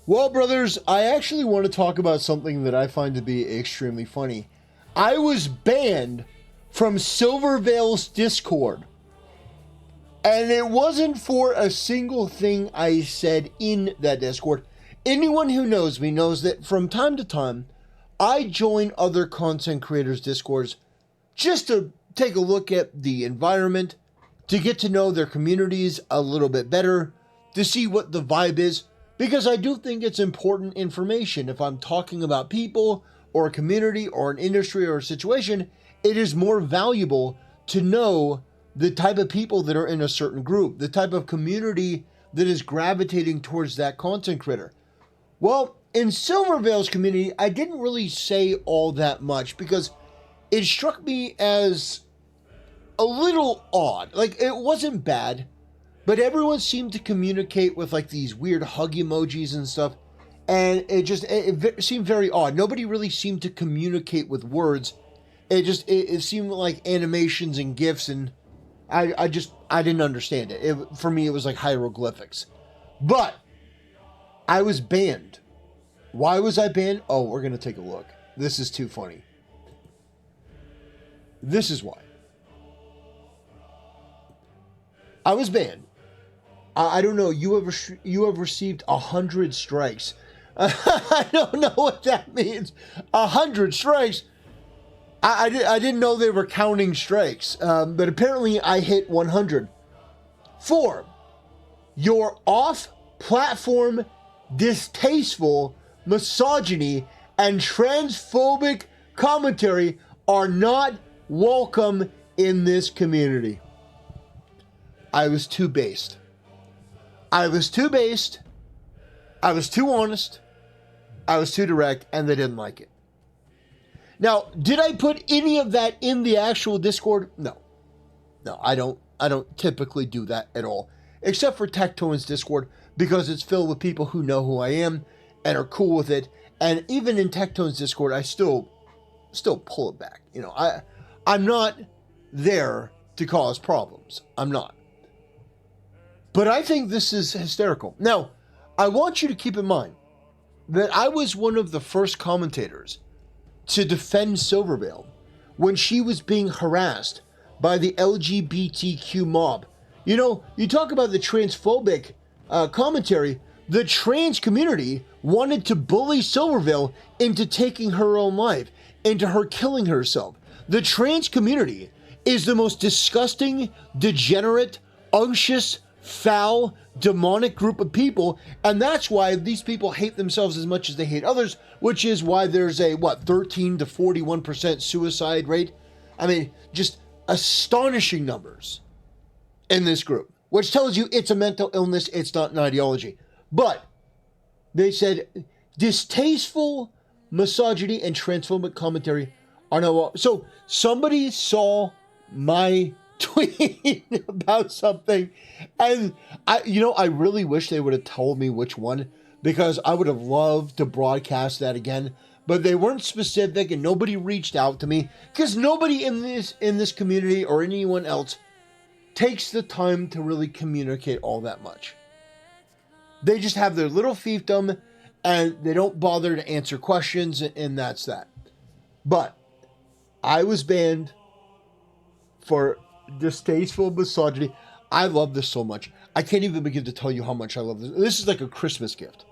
Well, brothers, I actually want to talk about something that I find to be extremely funny. I was banned from SilverVale's Discord. And it wasn't for a single thing I said in that Discord. Anyone who knows me knows that from time to time, I join other content creators' Discords just to take a look at the environment, to get to know their communities a little bit better, to see what the vibe is, because I do think it's important information. If I'm talking about people or a community or an industry or a situation, it is more valuable to know the type of people that are in a certain group, the type of community that is gravitating towards that content creator. Well, in SilverVale's community, I didn't really say all that much because it struck me as a little odd. Like, it wasn't bad, but everyone seemed to communicate with like these weird hug emojis and stuff. And it seemed very odd. Nobody really seemed to communicate with words. It seemed like animations and GIFs, and I didn't understand it. For me, it was like hieroglyphics. But I was banned. Why was I banned? Oh, we're going to take a look. This is too funny. This is why. I was banned. I don't know. You have received 100 strikes. I don't know what that means. 100 strikes. I didn't know they were counting strikes, but apparently I hit 100. 4, your off-platform, distasteful, misogyny, and transphobic commentary are not welcome in this community. I was too based. I was too based. I was too honest. I was too direct, and they didn't like it. Now, did I put any of that in the actual Discord? No. No, I don't typically do that at all. Except for Tectone's Discord, because it's filled with people who know who I am and are cool with it. And even in Tectone's Discord, I still pull it back. You know, I'm not there to cause problems. I'm not. But I think this is hysterical. Now, I want you to keep in mind that I was one of the first commentators to defend SilverVale when she was being harassed by the LGBTQ mob. You know, you talk about the transphobic commentary. The trans community wanted to bully SilverVale into taking her own life, into her killing herself. The trans community is the most disgusting, degenerate, unctuous, foul, demonic group of people, and that's why these people hate themselves as much as they hate others, which is why there's a 13 to 41% suicide rate. I mean, just astonishing numbers in this group, which tells you it's a mental illness, it's not an ideology. But they said distasteful misogyny and transphobic commentary are no. So somebody saw my tweet about something, and I really wish they would have told me which one, because I would have loved to broadcast that again, but they weren't specific and nobody reached out to me, because nobody in this community or anyone else takes the time to really communicate all that much. They just have their little fiefdom and they don't bother to answer questions, and that's that. But I was banned for distasteful misogyny. I love this so much. I can't even begin to tell you how much I love this. This is like a Christmas gift.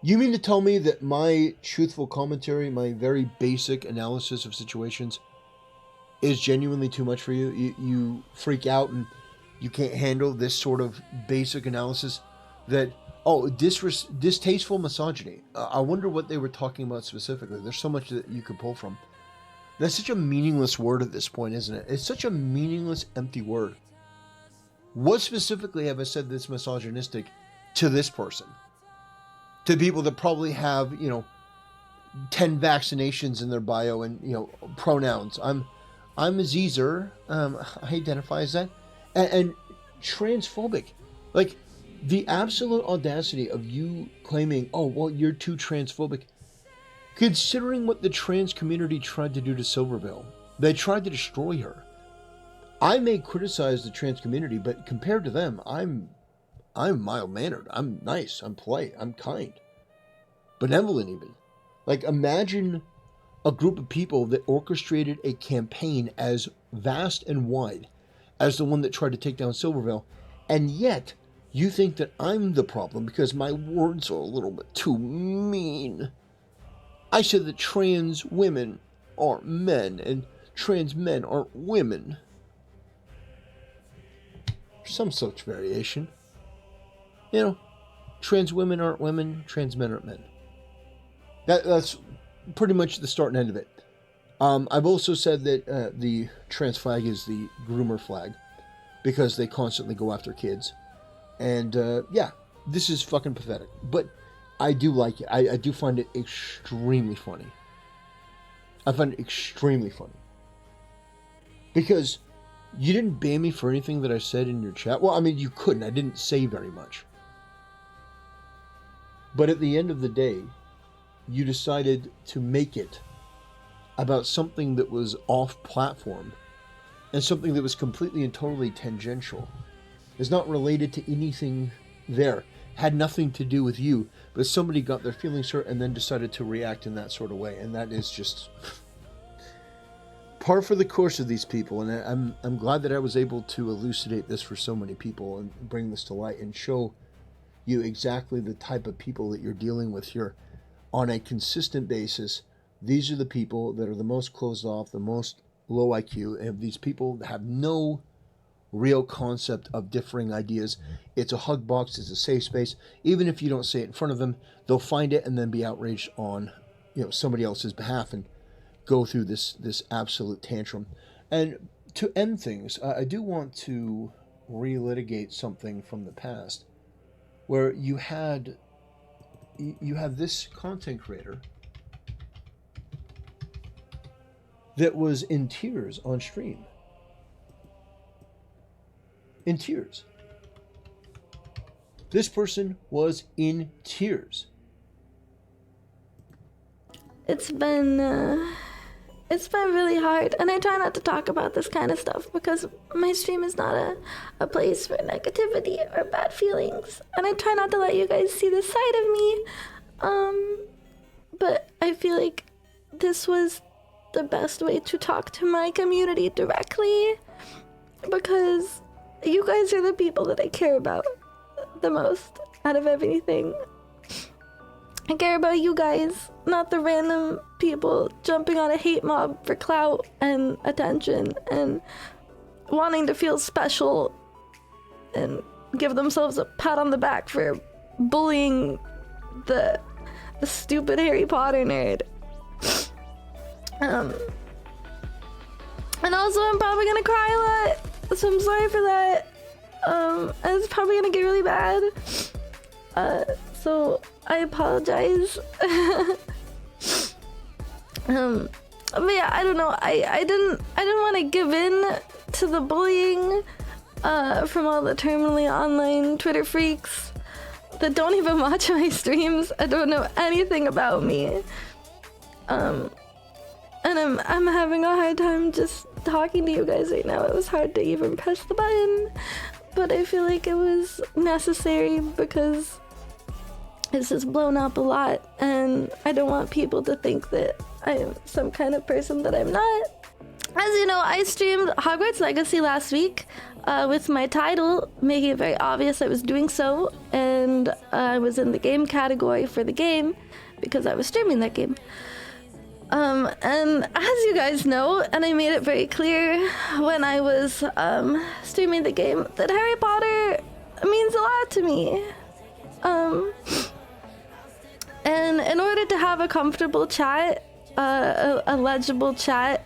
You mean to tell me that my truthful commentary, my very basic analysis of situations, is genuinely too much for you? You freak out and you can't handle this sort of basic analysis? That, distasteful misogyny. I wonder what they were talking about specifically. There's so much that you could pull from. That's such a meaningless word at this point, isn't it? It's such a meaningless, empty word. What specifically have I said that's misogynistic to this person? To people that probably have, 10 vaccinations in their bio and, pronouns. I'm a Zer. I identify as that. And transphobic. Like, the absolute audacity of you claiming, you're too transphobic. Considering what the trans community tried to do to SilverVale They tried to destroy her. I may criticize the trans community, but compared to them, I'm mild-mannered. I'm nice. I'm polite. I'm kind. Benevolent, even. Like, imagine a group of people that orchestrated a campaign as vast and wide as the one that tried to take down SilverVale, and yet you think that I'm the problem because my words are a little bit too mean. I said that trans women aren't men and trans men aren't women. Some such variation. You know, trans women aren't women, trans men aren't men. That's pretty much the start and end of it. I've also said that the trans flag is the groomer flag because they constantly go after kids. And yeah, this is fucking pathetic. But I do like it. I do find it extremely funny. I find it extremely funny. Because you didn't ban me for anything that I said in your chat. Well, I mean, you couldn't. I didn't say very much. But at the end of the day, you decided to make it about something that was off-platform and something that was completely and totally tangential. It's not related to anything there. Had nothing to do with you, but somebody got their feelings hurt and then decided to react in that sort of way. And that is just par for the course of these people. And I'm glad that I was able to elucidate this for so many people and bring this to light and show you exactly the type of people that you're dealing with here on a consistent basis. These are the people that are the most closed off, the most low IQ, and these people have no real concept of differing ideas. It's a hug box, it's a safe space. Even if you don't say it in front of them, they'll find it and then be outraged on, you know, somebody else's behalf and go through this absolute tantrum. And to end things, I do want to relitigate something from the past where you have this content creator that was in tears on stream. In tears. This person was in tears. It's been really hard, and I try not to talk about this kind of stuff because my stream is not a place for negativity or bad feelings, and I try not to let you guys see this side of me. But I feel like this was the best way to talk to my community directly because you guys are the people that I care about the most out of everything. I care about you guys, not the random people jumping on a hate mob for clout and attention and wanting to feel special and give themselves a pat on the back for bullying the stupid Harry Potter nerd. And also I'm probably gonna cry a lot, so I'm sorry for that. And it's probably gonna get really bad. So I apologize. But yeah, I don't know. I didn't want to give in to the bullying from all the terminally online Twitter freaks that don't even watch my streams. I don't know anything about me. And I'm having a hard time just talking to you guys right now. It was hard to even press the button, but I feel like it was necessary because this has blown up a lot, and I don't want people to think that I am some kind of person that I'm not. As you know, I streamed Hogwarts Legacy last week with my title, making it very obvious I was doing so, and I was in the game category for the game because I was streaming that game. And as you guys know, and I made it very clear when I was streaming the game, that Harry Potter means a lot to me. And in order to have a comfortable chat, a legible chat,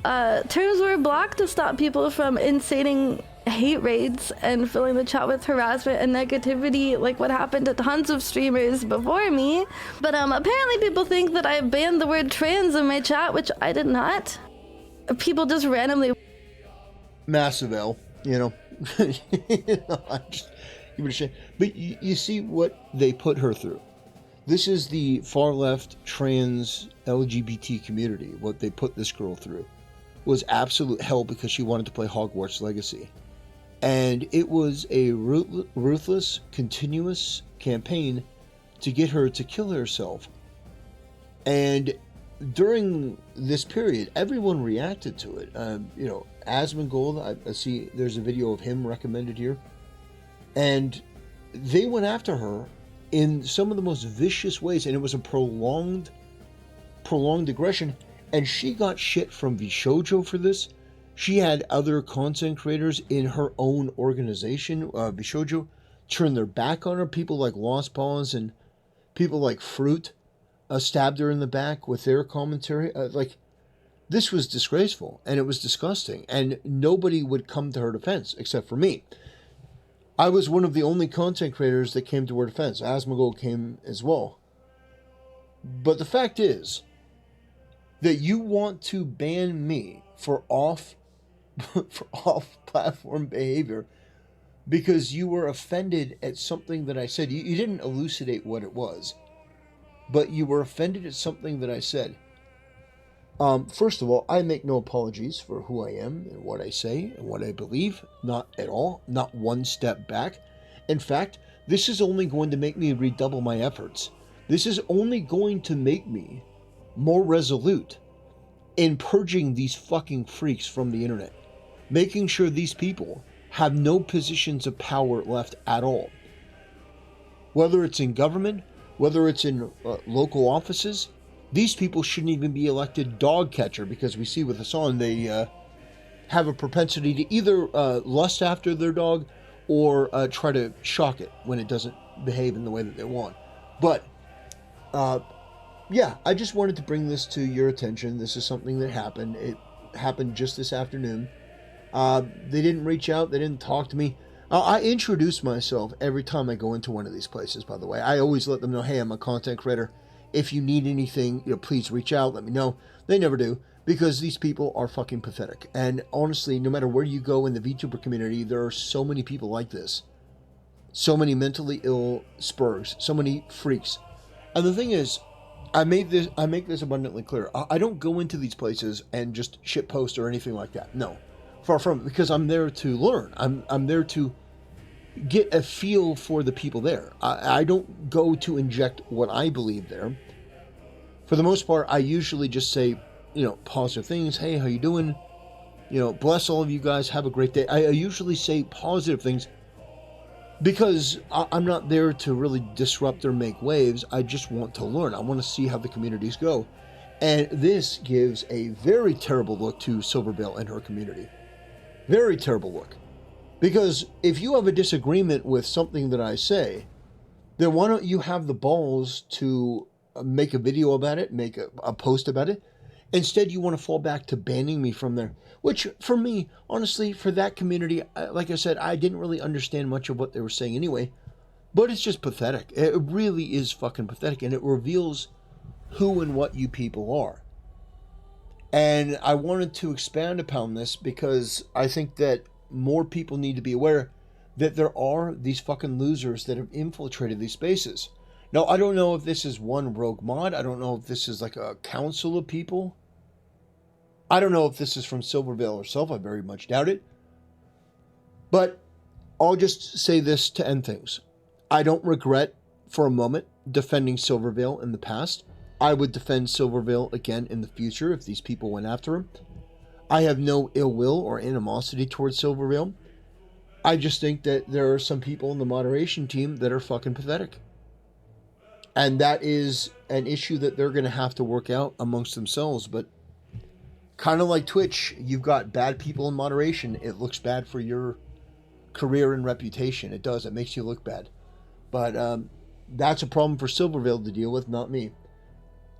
terms were blocked to stop people from inciting hate raids and filling the chat with harassment and negativity like what happened to tons of streamers before me. But apparently people think that I banned the word trans in my chat, which I did not. People just randomly... Massive L, you know. I'm just give it a shame. But you see what they put her through. This is the far left trans LGBT community, what they put this girl through. was absolute hell because she wanted to play Hogwarts Legacy. And it was a ruthless, continuous campaign to get her to kill herself. And during this period, everyone reacted to it. Asmongold, I see there's a video of him recommended here. And they went after her in some of the most vicious ways, and it was a prolonged aggression. And she got shit from Vishojo for this. She had other content creators in her own organization, Vishojo, turn their back on her. People like Lost Paws and people like Fruit stabbed her in the back with their commentary. This was disgraceful, and it was disgusting, and nobody would come to her defense except for me. I was one of the only content creators that came to her defense. Asmongold came as well. But the fact is that you want to ban me for off-platform behavior because you were offended at something that I said. You didn't elucidate what it was, but you were offended at something that I said. First of all, I make no apologies for who I am and what I say and what I believe. Not at all. Not one step back. In fact, this is only going to make me redouble my efforts. This is only going to make me more resolute in purging these fucking freaks from the internet. Making sure these people have no positions of power left at all. Whether it's in government, whether it's in local offices, these people shouldn't even be elected dog catcher, because we see with Hassan, they have a propensity to either lust after their dog or try to shock it when it doesn't behave in the way that they want. But, yeah, I just wanted to bring this to your attention. This is something that happened. It happened just this afternoon. They didn't reach out. They didn't talk to me. I introduce myself every time I go into one of these places, by the way. I always let them know, hey, I'm a content creator. If you need anything, please reach out. Let me know. They never do, because these people are fucking pathetic. And honestly, no matter where you go in the VTuber community, there are so many people like this. So many mentally ill spurs. So many freaks. And the thing is, I make this abundantly clear. I don't go into these places and just shitpost or anything like that. No. Far from it, because I'm there to learn. I'm there to get a feel for the people there. I don't go to inject what I believe there. For the most part, I usually just say, positive things. Hey, how you doing? Bless all of you guys. Have a great day. I usually say positive things because I'm not there to really disrupt or make waves. I just want to learn. I want to see how the communities go. And this gives a very terrible look to SilverVale and her community. Very terrible look. Because if you have a disagreement with something that I say, then why don't you have the balls to make a video about it, make a post about it? Instead, you want to fall back to banning me from there. Which, for me, honestly, for that community, like I said, I didn't really understand much of what they were saying anyway. But it's just pathetic. It really is fucking pathetic. And it reveals who and what you people are. And I wanted to expand upon this because I think that more people need to be aware that there are these fucking losers that have infiltrated these spaces. Now, I don't know if this is one rogue mod. I don't know if this is like a council of people. I don't know if this is from SilverVale herself. I very much doubt it. But I'll just say this to end things. I don't regret for a moment defending SilverVale in the past. I would defend SilverVale again in the future if these people went after him. I have no ill will or animosity towards SilverVale. I just think that there are some people in the moderation team that are fucking pathetic. And that is an issue that they're going to have to work out amongst themselves. But kind of like Twitch, you've got bad people in moderation. It looks bad for your career and reputation. It does. It makes you look bad. But that's a problem for SilverVale to deal with, not me.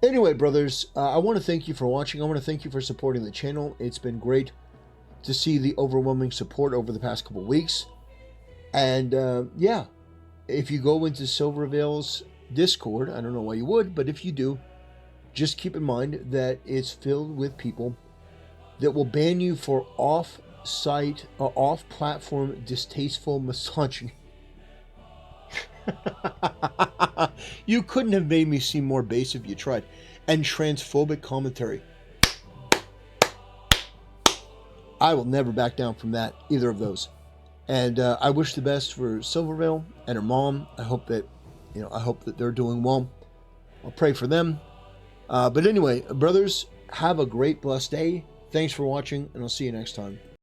Anyway, brothers, I want to thank you for watching. I want to thank you for supporting the channel. It's been great to see the overwhelming support over the past couple weeks. And yeah, if you go into SilverVale's Discord, I don't know why you would, but if you do, just keep in mind that it's filled with people that will ban you for off-site or off-platform distasteful misogyny. You couldn't have made me seem more base if you tried. And transphobic commentary. I will never back down from that, either of those. And I wish the best for SilverVale and her mom. I hope that they're doing well. I'll pray for them. But anyway, brothers, have a great, blessed day. Thanks for watching, and I'll see you next time.